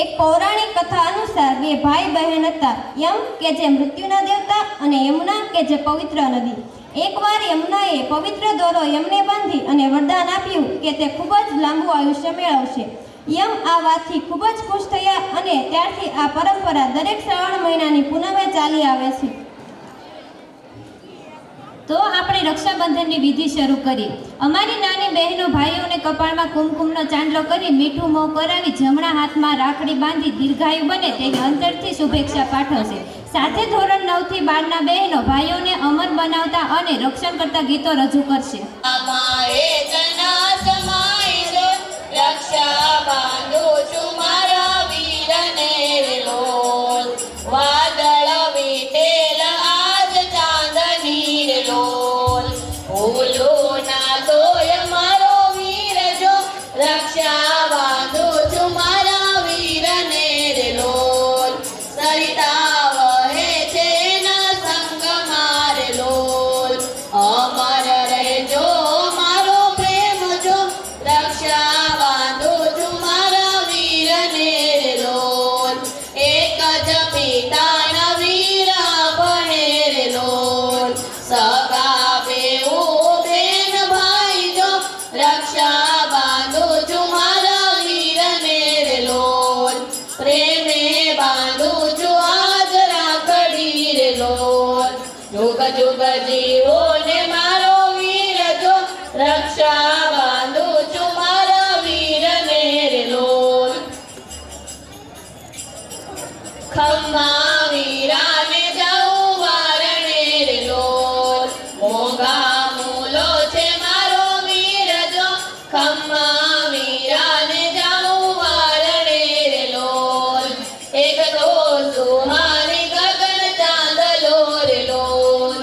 એક પૌરાણિક કથા અનુસાર બે ભાઈ બહેન હતા, યમ કે જે મૃત્યુના દેવતા અને યમુના કે જે પવિત્ર નદી. એકવાર યમુનાએ પવિત્ર દોરો યમને બાંધી અને વરદાન આપ્યું કે તે ખૂબ જ લાંબુ આયુષ્ય મેળવશે. યમ આ વાતથી ખૂબ જ ખુશ થયા અને ત્યારથી આ પરંપરા દરેક શ્રાવણ મહિનાની પૂનમે ચાલી આવે છે. તો આપણે રક્ષાબંધનની વિધિ શરૂ કરી. અમારી નાની બહેનો ભાઈઓને કપાળમાં કુમકુમનો ચાંદલો કરી મીઠું મોં કરાવી જમણા હાથમાં રાખડી બાંધી દીર્ઘાયુ બને તેવી અંતરથી શુભેચ્છા પાઠવશે. સાથે ધોરણ 9 થી 12 ના બહેનો ભાઈઓને અમર બનાવતા અને રક્ષણ કરતા ગીતો રજૂ કરશે. રક્ષા બાંધું છું મારા વીરને લોલ, વાદળ વીટેલ આજ ચાંદની લોલ, ભૂલું ના તોય મારો વીર જો, રક્ષા બાંધું છું મારા વીરને લોલ, સરિતા વહે છે ના સંગ મારે લોલ, અમર રહેજો મારો પ્રેમ જો, રક્ષા जुग जुग जीवो ने मारो वीर जो, रक्षा बांधु छु मारा वीर ने लोल, खम्मा वीरा ने जाऊं वारणे लोल, मोगा मूलो छे मारो वीर जो, खम्मा वीरा ने जाऊं वारणे लोल, एक तो सुहानी गगन चांदलो रे लोल,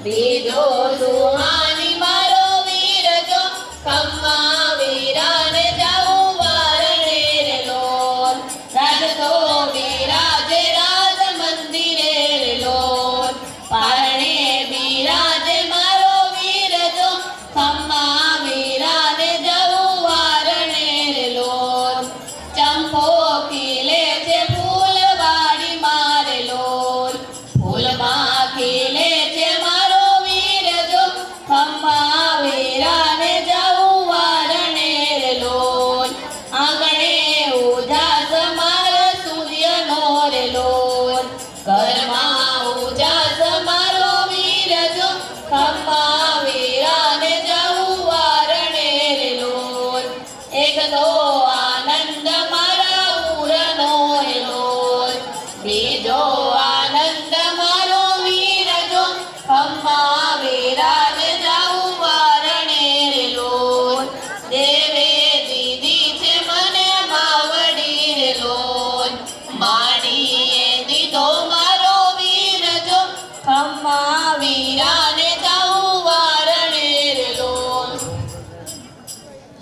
बीजो सुहानी मारो वीर जो, खम्मा वीरा ने जाऊं वारणे रे लोल, राज तो विराजे राज मंदिरे रे लोल, पारणे विराजे मारो वीर जो, खम्मा वीरा ने जाऊं वारणे रे लोल, चंपो खिले छे फूल वाड़ी मारे लोल, फूल मां खिले छे मारो वीर जो, खम्मा वीरा ने जाऊं वारणे रे लोल, आंगणे उजास मारो सूर्य नो रे लोल, घरमा उजास मारो वीर जो, खम्मा वीरा ने जाऊं वारणे रे लोल, एक तो आनंद मारा उरनो रे लोल, बीजो आनंद मारो वीर जो, खम्मा वीरा ने जाऊं वारणे रे लोल, देवे दीदी छे मने मावड़ी रे लोल, माड़ीए दीधो मारो वीर जो, खम्मा वीरा ने जाऊं वारणे रे लोल,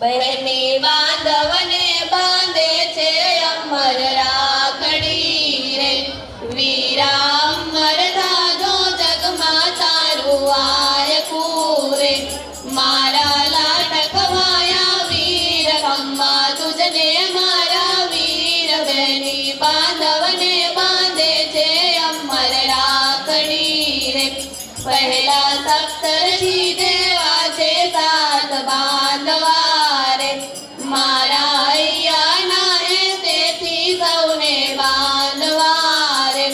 बहनी बांधवने बांधे छे अमर राखड़ी रे, वीरा अमर धाजो जगमा तारू आयकू रे, मारा लाडकवाया वीर, खम्मा तुझने मारा वीर, बहनी बांधवने बांधे छे अमर राखड़ी रे, पहला सप्तर्षि देवा छे सात बांधवा रे, मारा अय्याना तेथी सौने बांधवा रे,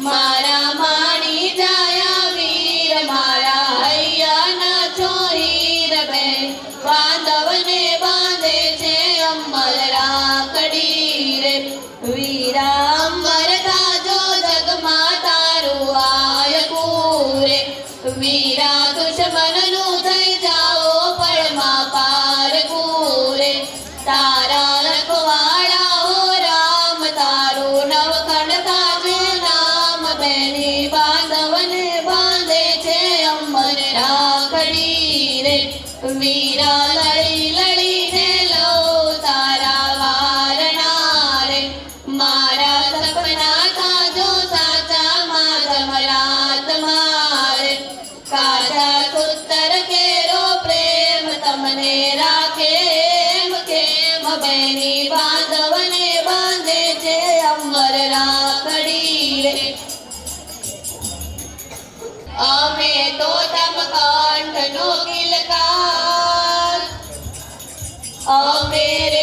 मारा माणी जाया वीर, मारा अय्याना छोरीर बेन, बांधवने बांधे छे अमर राखड़ी रे, वीरा अमर धाजो जगमा तारू आयकू रे, वीरा दुश्मननु थई जाओ पळमा पारकू रे, तारा रखवाड़ा हो राम तारू नवखंड थाजे नाम, बेनी बांधवने बांधे छे अमर राखड़ी रे, वीरा लड़ी लड़ी ने लो तारा वारणा रे, मारा सपना थाजो साचा माधव रात मारे, काजा सुतर केरो प्रेम तमने राखे एम केम, बेनी बांधवने बांधे छे અમર રાખડી રે અમે તો તમ કંઠનો કિલકાર અમે રે